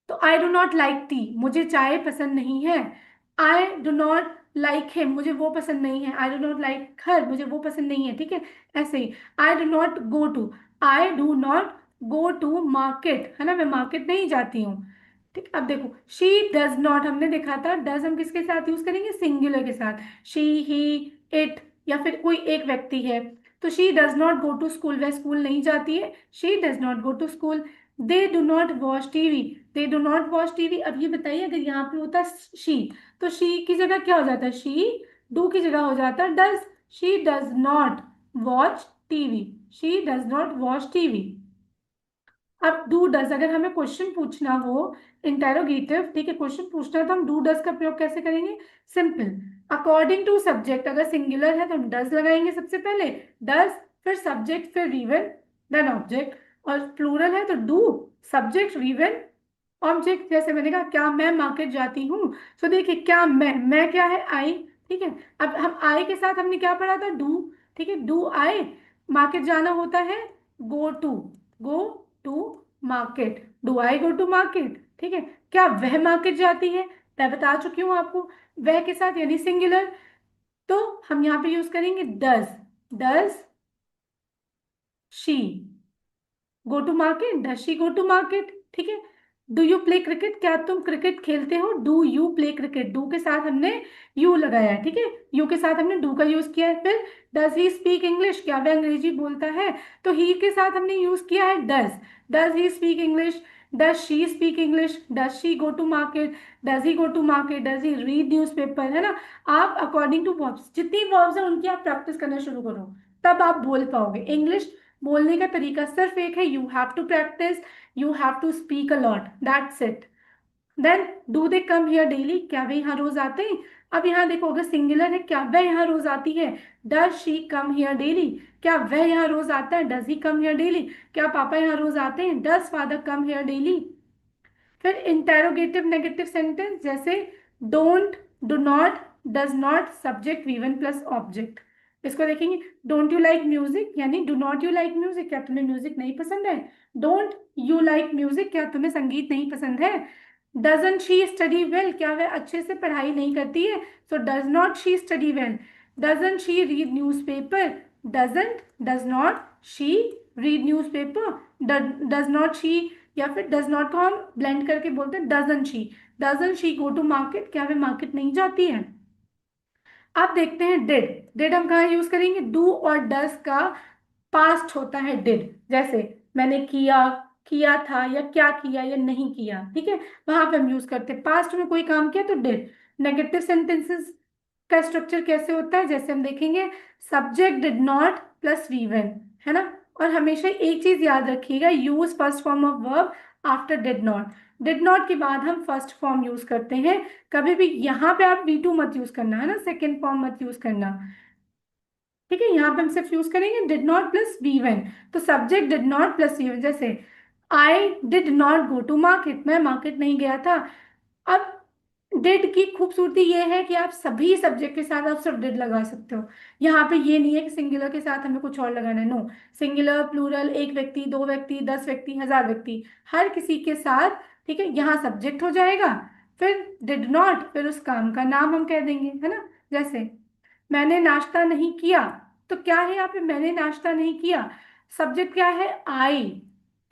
तो I do not like tea, मुझे चाय पसंद नहीं है। I do not like him, मुझे वो पसंद नहीं है। I do not like her, मुझे वो पसंद नहीं है, ठीक है। ऐसे ही I do not go to, I do not go to market, है ना, मैं मार्केट नहीं जाती हूँ, ठीक। अब देखो शी डज नॉट, हमने देखा था डज हम किसके साथ यूज करेंगे, सिंगुलर के साथ। शी, ही, इट, या फिर कोई एक व्यक्ति है। तो she does not go to school, वह स्कूल नहीं जाती है, she does not go to school. They do not watch TV, they do not watch TV. अब ये बताइए अगर यहाँ पे होता शी, तो शी की जगह क्या हो जाता है, शी, डू की जगह हो जाता है does. She does not watch TV, she does not watch TV. अब डू डज अगर हमें क्वेश्चन पूछना हो, इंटेरोगेटिव, ठीक है, क्वेश्चन पूछना है, तो हम डू डज का प्रयोग कैसे करेंगे, सिंपल, अकॉर्डिंग टू सब्जेक्ट। अगर सिंगुलर है तो हम डज लगाएंगे सबसे पहले, डज, फिर सब्जेक्ट, फिर वीवन, देन ऑब्जेक्ट। और प्लूरल है तो डू, सब्जेक्ट, वीवन, ऑब्जेक्ट। जैसे मैंने कहा क्या मैं मार्केट जाती हूँ, तो देखिए क्या मैं क्या है, आई, ठीक है। अब हम आई के साथ हमने क्या पढ़ा था, डू, ठीक है, डू आई, मार्केट जाना होता है go to, go to market, do I go to market, ठीक है। क्या वह मार्केट जाती है, मैं बता चुकी हूँ आपको, वह के साथ यानी सिंगुलर, तो हम यहाँ पे यूज करेंगे does, does she go to market, does she go to market, ठीक है। डू यू प्ले क्रिकेट, क्या तुम क्रिकेट खेलते हो, do you play cricket, do के साथ हमने यू लगाया है, ठीक है, यू के साथ हमने डू का यूज किया है। फिर डज ही स्पीक इंग्लिश, क्या वह अंग्रेजी बोलता है, तो ही के साथ हमने यूज किया है does, does he speak English. Does she speak English, does she go to market, does he go to market, does he read newspaper, है ना। आप अकॉर्डिंग टू वर्ब्स, जितनी वर्ब्स है उनकी आप प्रैक्टिस करना शुरू करो, तब आप बोल पाओगे। इंग्लिश बोलने का तरीका सिर्फ एक है, you have to practise, you have to speak a lot, that's it. Then do they come here daily, क्या वे यहाँ रोज आते हैं। अब यहाँ देखो, अगर सिंगुलर है, क्या वह यहाँ रोज आती है, does she come here daily, क्या वह यहाँ रोज आता है, does he come here daily, क्या पापा यहाँ रोज आते हैं, does father come here daily. फिर इंटेरोगेटिव नेगेटिव सेंटेंस, जैसे don't, do not, does not, subject V one plus object. इसको देखेंगे, डोंट यू लाइक म्यूजिक, यानी do not you like music, क्या तुम्हें म्यूजिक नहीं पसंद है। डोंट यू लाइक म्यूजिक, क्या तुम्हें संगीत नहीं पसंद है। डजन शी स्टडी वेल, क्या वह अच्छे से पढ़ाई नहीं करती है, so does not she study well. Doesn't she read newspaper, doesn't, does not she read newspaper, does not she, या फिर डज नॉट को हम ब्लेंड करके बोलते हैं doesn't she go to market, क्या वे मार्केट नहीं जाती है। अब देखते हैं डिड। डिड हम कहाँ यूज करेंगे, डू और डज का पास्ट होता है डिड, जैसे मैंने किया, किया था, या क्या किया या नहीं किया, ठीक है, वहां पे हम यूज करते हैं। पास्ट में कोई काम किया तो डिड। नेगेटिव सेंटेंसेस का स्ट्रक्चर कैसे होता है, जैसे हम देखेंगे, subject did not plus V one, है ना। और हमेशा एक चीज याद रखिएगा, use first form of verb after did not. Did not के बाद हम फर्स्ट फॉर्म यूज करते हैं। कभी भी यहाँ पे आप वी टू मत यूज करना, है ना, सेकेंड फॉर्म मत यूज करना, ठीक है। यहाँ पे हम सिर्फ यूज करेंगे did not plus V one. तो subject did not plus V one, जैसे I did not go to market, मैं मार्केट नहीं गया था। अब डिड की खूबसूरती ये है कि आप सभी सब्जेक्ट के साथ आप सिर्फ डिड लगा सकते हो। यहाँ पे ये नहीं है कि सिंगुलर के साथ हमें कुछ और लगाना है, नो। सिंगुलर, प्लूरल, एक व्यक्ति, दो व्यक्ति, 10 व्यक्ति, 1000 व्यक्ति, हर किसी के साथ, ठीक है। यहाँ सब्जेक्ट हो जाएगा, फिर डिड नॉट, फिर उस काम का नाम हम कह देंगे, है ना। जैसे मैंने नाश्ता नहीं किया, तो क्या है यहाँ पे, मैंने नाश्ता नहीं किया, सब्जेक्ट क्या है, आई,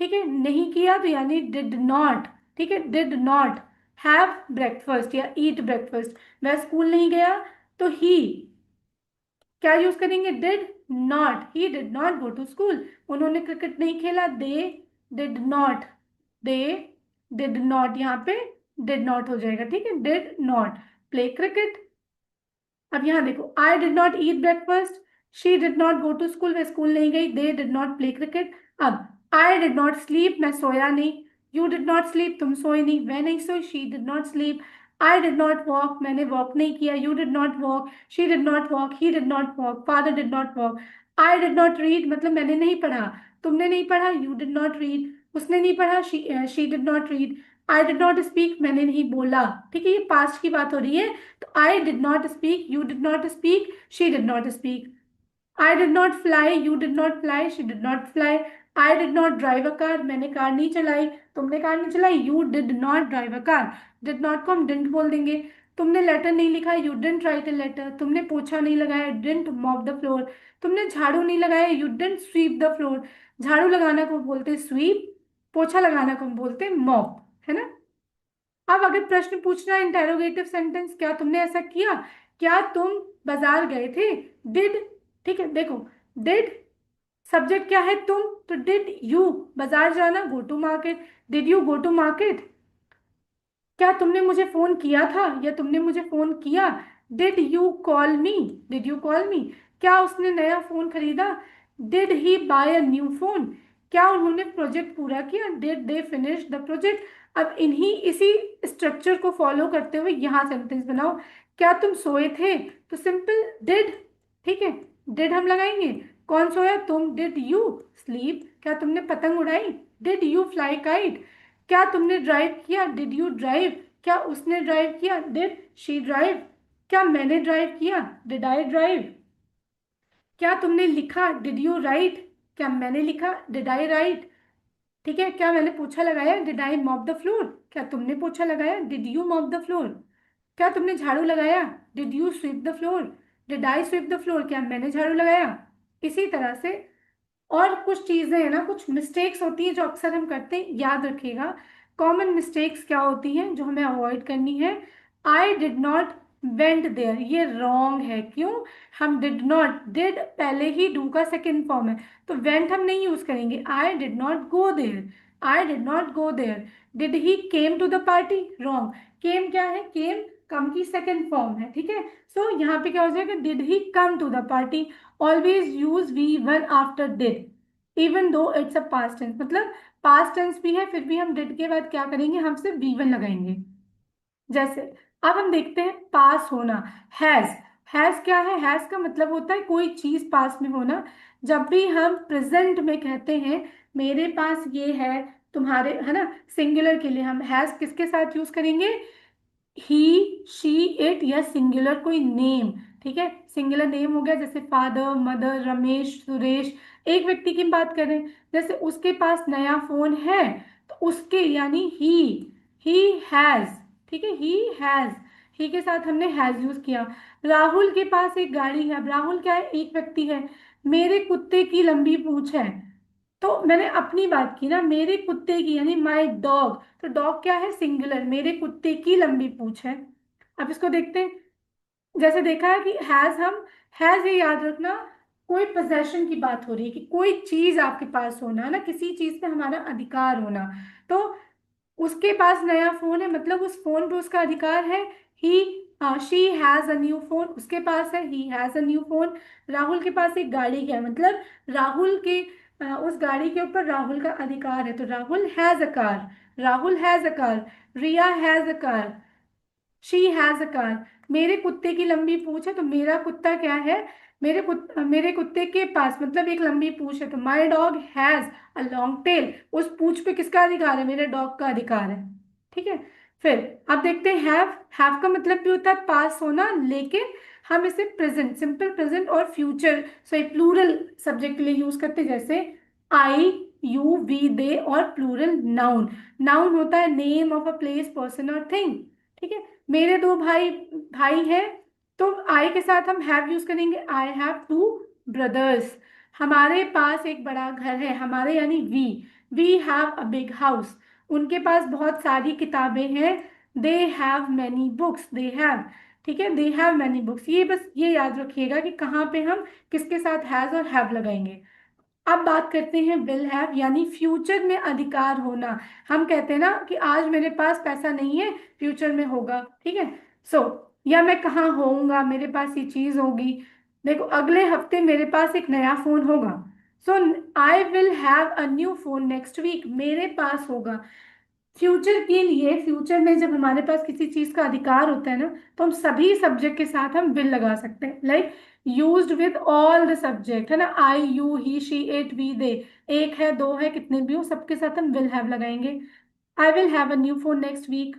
ठीक है। नहीं किया तो यानी डिड नॉट, ठीक है, डिड नॉट हैव ब्रेकफास्ट या ईट ब्रेकफास्ट। वह स्कूल नहीं गया, तो ही क्या यूज करेंगे, did not, he did not go to school. उन्होंने क्रिकेट नहीं खेला, they did not, they did not, यहाँ पे डिड नॉट हो जाएगा, ठीक है, डिड नॉट प्ले क्रिकेट। अब यहाँ देखो, I did not eat breakfast, she did not go to school, वह स्कूल नहीं गई, they did not play cricket. अब आई डिड नॉट स्लीप, मैं सोया नहीं, यू डिड नॉट स्लीप, तुम सोए नहीं, वह नहीं सोई, she did not sleep. I did not walk, मैंने वॉक नहीं किया, you did not walk, she did not walk, he did not walk, father did not walk. I did not read, मतलब मैंने नहीं पढ़ा, तुमने नहीं पढ़ा, यू डिड नॉट रीड, उसने नहीं पढ़ा, she did not read. I did not speak, मैंने नहीं बोला, ठीक है, ये पास्ट की बात हो रही है। तो I did not speak, you did not speak, she did not speak. I did not fly, you did not fly, she did not fly. I did not drive a car, मैंने car नहीं चलाई, तुमने car नहीं चलाई, you did not drive a car. Did not को हम didn't बोल देंगे। तुमने लेटर नहीं लिखा, you didn't write a letter. तुमने पोछा नहीं लगाया, didn't mop the floor. तुमने झाड़ू नहीं लगाया, you didn't sweep the floor. झाड़ू लगाना को बोलते sweep, पोछा लगाना को हम बोलते mop, है ना। अब अगर प्रश्न पूछना है इंटेरोगेटिव सेंटेंस, क्या तुमने ऐसा किया, क्या तुम बाजार गए थे, डिड, ठीक है। देखो, डिड सब्जेक्ट क्या है, तुम, तो डिड यू बाजार जाना, go to market, did you go to market. क्या तुमने मुझे फोन किया था, या तुमने मुझे फोन किया, did you call me, did you call me. क्या उसने नया फोन खरीदा, did he buy a new phone. क्या उन्होंने प्रोजेक्ट पूरा किया, did they finish the project. अब इन्हीं इसी स्ट्रक्चर को फॉलो करते हुए यहाँ सेंटेंस बनाओ। क्या तुम सोए थे, तो सिंपल डिड, ठीक है, डिड हम लगाएंगे। कौन सोया, तुम, डिड यू स्लीप। क्या तुमने पतंग उड़ाई, डिड यू फ्लाई काइट। क्या तुमने ड्राइव किया, डिड यू ड्राइव। क्या उसने ड्राइव किया, डिड शी ड्राइव। क्या मैंने ड्राइव किया, डिड आई ड्राइव। क्या तुमने लिखा, डिड यू राइट। क्या मैंने लिखा, डिड आई राइट, ठीक है। क्या मैंने पोछा लगाया, did I mop the floor. क्या तुमने पोछा लगाया, did you mop the floor. क्या तुमने झाड़ू लगाया, did you sweep the floor, did I sweep the floor. क्या मैंने झाड़ू लगाया। इसी तरह से और कुछ चीजें हैं ना, कुछ मिस्टेक्स होती है जो अक्सर हम करते हैं, याद रखिएगा। कॉमन मिस्टेक्स क्या होती हैं जो हमें अवॉइड करनी है। I did not went there, ये रॉन्ग है, क्यों, हम डिड नॉट, डिड पहले ही डू का सेकेंड फॉर्म है, तो वेंट हम नहीं यूज करेंगे। I did not go there, I did not go there. Did he came to the party? Wrong. Came क्या है? केम कम की सेकेंड फॉर्म है, ठीक है। सो यहाँ पे क्या हो जाएगा? Did he come to the party. Always use V one after did even though it's a past tense, मतलब पास्ट टेंस भी है फिर भी हम डिड के बाद क्या करेंगे? हम सिर्फ वी वन लगाएंगे। जैसे अब हम देखते हैं पास होना। हैज। हैज क्या है? हैज का मतलब होता है कोई चीज पास में होना। जब भी हम प्रेजेंट में कहते हैं मेरे पास ये है, तुम्हारे, है ना, सिंगुलर के लिए हम हैज किसके साथ यूज करेंगे? ही, शी, इट, या सिंगुलर कोई नेम। ठीक है, सिंगुलर नेम हो गया जैसे फादर, मदर, रमेश, सुरेश। एक व्यक्ति की बात करें, जैसे उसके पास नया फोन है, तो उसके यानी ही हैज। ठीक है, ही हैज। ही के साथ हमने हैज यूज किया। राहुल के पास एक गाड़ी है। अब राहुल क्या है? एक व्यक्ति है। मेरे कुत्ते की लंबी पूंछ है। तो मैंने अपनी बात की ना, मेरे कुत्ते की यानी माई डॉग। तो डॉग क्या है? सिंगुलर। मेरे कुत्ते की लंबी पूंछ है। अब इसको देखते हैं। जैसे देखा है कि हैज, हम हैज, ये याद रखना, कोई पोजेशन की बात हो रही है कि कोई चीज आपके पास होना ना, किसी चीज पे हमारा अधिकार होना। तो उसके पास नया फोन है, मतलब उस फोन पे उसका अधिकार है। He, she has a new phone, उसके पास है, he has a new phone. Rahul के पास एक गाड़ी है, मतलब राहुल के उस गाड़ी के ऊपर राहुल का अधिकार है, तो Rahul has a car. Rahul has a car. Riya has a car. She has a car. मेरे कुत्ते की लंबी पूंछ है, तो मेरा कुत्ता क्या है? मेरे कुत्ते के पास मतलब एक लंबी पूंछ है, तो my dog has a long tail. उस पूंछ पे किसका अधिकार है? मेरे डॉग का अधिकार है। ठीक है। फिर अब देखते हैं हैव। हैव का मतलब भी होता है पास होना, लेकिन हम इसे प्रेजेंट, सिंपल प्रेजेंट और फ्यूचर, सॉरी प्लूरल सब्जेक्ट के लिए यूज करते हैं। जैसे आई, यू, वी, दे, और प्लूरल नाउन। नाउन होता है name of a place, person और थिंग। ठीक है। मेरे दो भाई भाई हैं, तो आई के साथ हम हैव यूज करेंगे। I have two brothers. हमारे पास एक बड़ा घर है। हमारे यानी we have a big house. उनके पास बहुत सारी किताबें हैं। They have many books. They have, ठीक है, दे हैव मैनी बुक्स। ये बस ये याद रखिएगा कि कहाँ पे हम किसके साथ हैज और हैव लगाएंगे। अब बात करते हैं विल हैव, यानी फ्यूचर में अधिकार होना। हम कहते हैं ना कि आज मेरे पास पैसा नहीं है, फ्यूचर में होगा। ठीक है। सो या मैं कहाँ होऊंगा, मेरे पास ये चीज होगी। देखो, अगले हफ्ते मेरे पास एक नया फोन होगा। So I will have a new phone next week. मेरे पास होगा। फ्यूचर के लिए, फ्यूचर में जब हमारे पास किसी चीज का अधिकार होता है ना, तो हम सभी सब्जेक्ट के साथ हम विल लगा सकते हैं। Like used with all the subject, है ना, I, you, he, she, it, we, they. एक है, दो है, कितने भी हो, सबके साथ हम विल हैव लगाएंगे। I will have a new phone next week.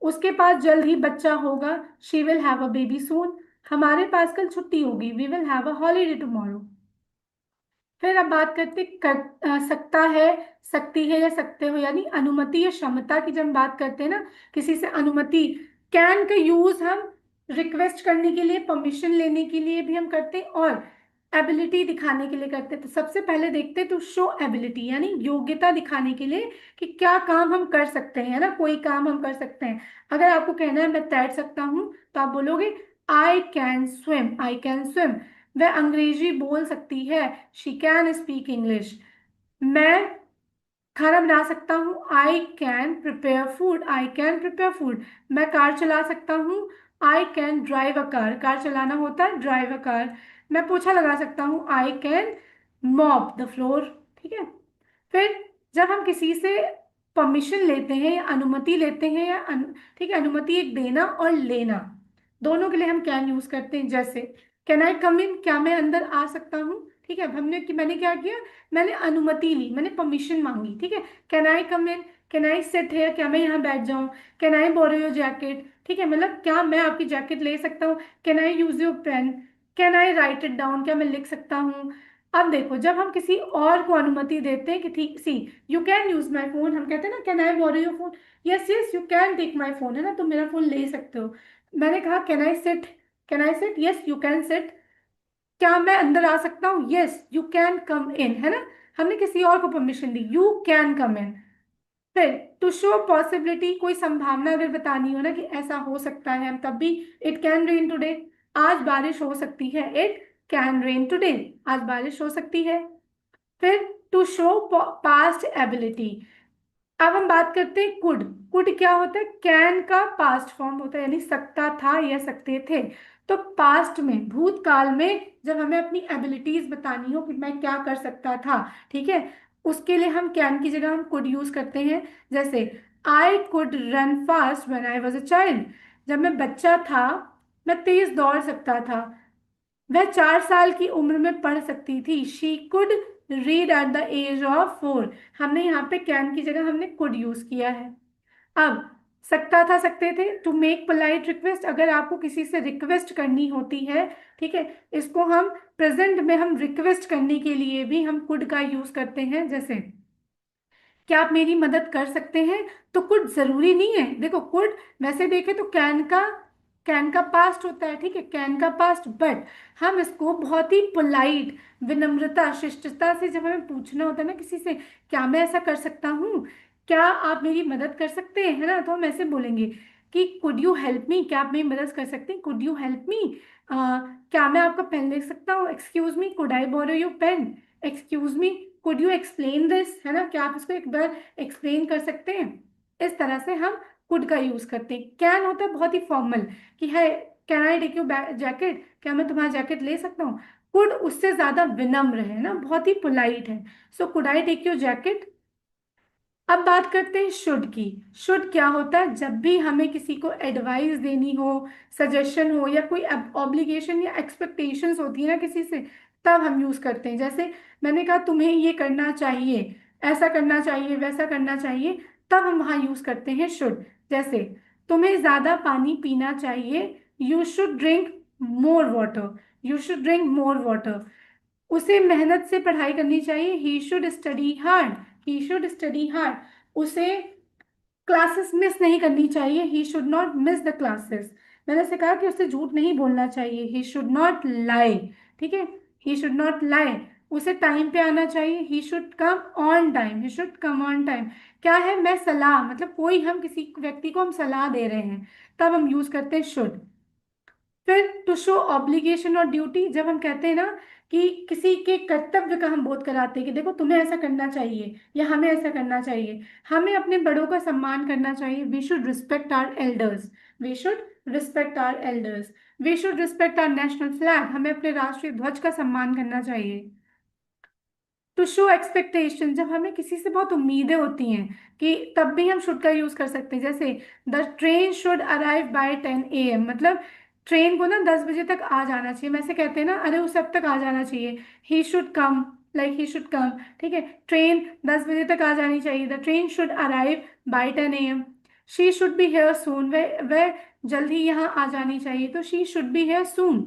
उसके पास जल्द ही बच्चा होगा। She will have a baby soon. हमारे पास कल छुट्टी होगी। We will have a holiday tomorrow. फिर अब बात करते सकता है, सकती है, या सकते हो, यानी अनुमति या क्षमता की जब हम बात करते हैं ना, किसी से अनुमति। कैन का यूज हम रिक्वेस्ट करने के लिए, परमिशन लेने के लिए भी हम करते हैं, और एबिलिटी दिखाने के लिए करते हैं। तो सबसे पहले देखते हैं, तो शो एबिलिटी यानी योग्यता दिखाने के लिए कि क्या काम हम कर सकते हैं, है ना, कोई काम हम कर सकते हैं। अगर आपको कहना है मैं तैर सकता हूँ, तो आप बोलोगे I can swim. I can swim. वह अंग्रेजी बोल सकती है। She can speak English. मैं खाना बना सकता हूँ। I can prepare food. I can prepare food. मैं कार चला सकता हूँ। I can drive a car. Car चलाना होता है ड्राइव अ कार। मैं पोछा लगा सकता हूँ। I can mop the floor. ठीक है। फिर जब हम किसी से परमिशन लेते हैं या अनुमति लेते हैं, ठीक है, अनुमति एक देना और लेना, दोनों के लिए हम कैन यूज करते हैं। जैसे कैन आई कम इन, क्या मैं अंदर आ सकता हूँ? ठीक है, अब मैंने क्या किया? मैंने अनुमति ली, मैंने परमिशन मांगी। ठीक है। Can I come in? Can I sit है, क्या मैं यहाँ बैठ जाऊँ? Can I borrow your jacket? ठीक है, मतलब क्या मैं आपकी जैकेट ले सकता हूँ? Can I use your pen? Can I write it down? क्या मैं लिख सकता हूँ? अब देखो, जब हम किसी और को अनुमति देते हैं कि ठीक see, you can use my phone, हम कहते हैं ना can I borrow your phone? Yes yes, you can take my phone, है ना, तुम मेरा फोन ले सकते हो। मैंने कहा can I sit? Can I sit? Yes you can sit. क्या मैं अंदर आ सकता हूँ? Yes you can come in, है ना, हमने किसी और को परमिशन दी, यू कैन कम इन। फिर टू शो पॉसिबिलिटी, कोई संभावना अगर बतानी हो ना कि ऐसा हो सकता है, हम तब भी इट कैन रेन टुडे। आज बारिश हो सकती है। It can rain today. आज बारिश हो सकती है। फिर टू शो पास्ट एबिलिटी, अब हम बात करते हैं कुड। कुड क्या होता है? कैन का पास्ट फॉर्म होता है, यानी सकता था या सकते थे। तो पास्ट में, भूतकाल में, जब हमें अपनी एबिलिटीज बतानी हो कि मैं क्या कर सकता था, ठीक है, उसके लिए हम कैन की जगह हम कुड यूज करते हैं। जैसे I could run fast when I was a child. जब मैं बच्चा था मैं तेज दौड़ सकता था। वह 4 साल की उम्र में पढ़ सकती थी। She could read at the age of 4। हमने यहाँ पे कैन की जगह हमने कुड यूज किया है। अब सकता था, सकते थे, टू मेक पोलाइट रिक्वेस्ट, अगर आपको किसी से रिक्वेस्ट करनी होती है, ठीक है, इसको हम प्रेजेंट में हम रिक्वेस्ट करने के लिए भी हम कुड का यूज करते हैं। जैसे क्या आप मेरी मदद कर सकते हैं? तो कुड जरूरी नहीं है। देखो कुड वैसे देखे तो कैन का पास्ट होता है, ठीक है, कैन का पास्ट, बट हम इसको बहुत ही पोलाइट, विनम्रता, शिष्टता से जब हमें पूछना होता है ना किसी से, क्या मैं ऐसा कर सकता हूँ, क्या आप मेरी मदद कर सकते हैं, है ना, तो हम ऐसे बोलेंगे कि कुड यू हेल्प मी, क्या आप मेरी मदद कर सकते हैं, कुड यू हेल्प मी। क्या मैं आपका पेन ले सकता हूँ? Excuse me, could I borrow your pen? Excuse me, could you explain this, है ना, क्या आप इसको एक बार एक्सप्लेन कर सकते हैं? इस तरह से हम कुड का यूज करते हैं। कैन होता है बहुत ही फॉर्मल, कि है, can I take you jacket, क्या मैं तुम्हारा जैकेट ले सकता हूँ? कुड उससे ज्यादा विनम्र है ना, बहुत ही पोलाइट है। So could I take you jacket. अब बात करते हैं शुड की। शुड क्या होता है? जब भी हमें किसी को एडवाइस देनी हो, सजेशन हो, या कोई ऑब्लिगेशन या एक्सपेक्टेशंस होती है ना किसी से, तब हम यूज करते हैं। जैसे मैंने कहा तुम्हें ये करना चाहिए, ऐसा करना चाहिए, वैसा करना चाहिए, तब हम वहां यूज करते हैं शुड। जैसे तुम्हें ज्यादा पानी पीना चाहिए, you should drink more water, you should drink more water. उसे मेहनत से पढ़ाई करनी चाहिए, he should study hard, he should study hard. उसे क्लासेस मिस नहीं करनी चाहिए, he should not miss the classes. मैंने से कहा कि उसे झूठ नहीं बोलना चाहिए, ही शुड नॉट लाई, ठीक है, ही शुड नॉट लाई। उसे टाइम पे आना चाहिए, he should come on time, he should come on time. क्या है? मैं सलाह, मतलब कोई, हम किसी व्यक्ति को हम सलाह दे रहे हैं, तब हम यूज करते हैं शुड। फिर टू शो ऑब्लिगेशन और ड्यूटी, जब हम कहते हैं ना कि किसी के कर्तव्य का हम बोध कराते हैं कि देखो तुम्हें ऐसा करना चाहिए या हमें ऐसा करना चाहिए, हमें अपने बड़ों का सम्मान करना चाहिए। We should respect our elders, we should respect our elders. We should respect our national flag, हमें अपने राष्ट्रीय ध्वज का सम्मान करना चाहिए। टू शो एक्सपेक्टेशन, जब हमें किसी से बहुत उम्मीदें होती हैं, कि तब भी हम शुड का यूज कर सकते हैं। जैसे the train should arrive by 10 AM, मतलब ट्रेन को ना 10 बजे तक आ जाना चाहिए। वैसे कहते हैं ना, अरे उस अब तक आ जाना चाहिए, he should come, like he should come, ठीक है, ट्रेन 10 बजे तक आ जानी चाहिए, the train should arrive by 10 AM। She should be here soon, वह जल्द ही यहाँ आ जानी चाहिए, तो she should be here soon.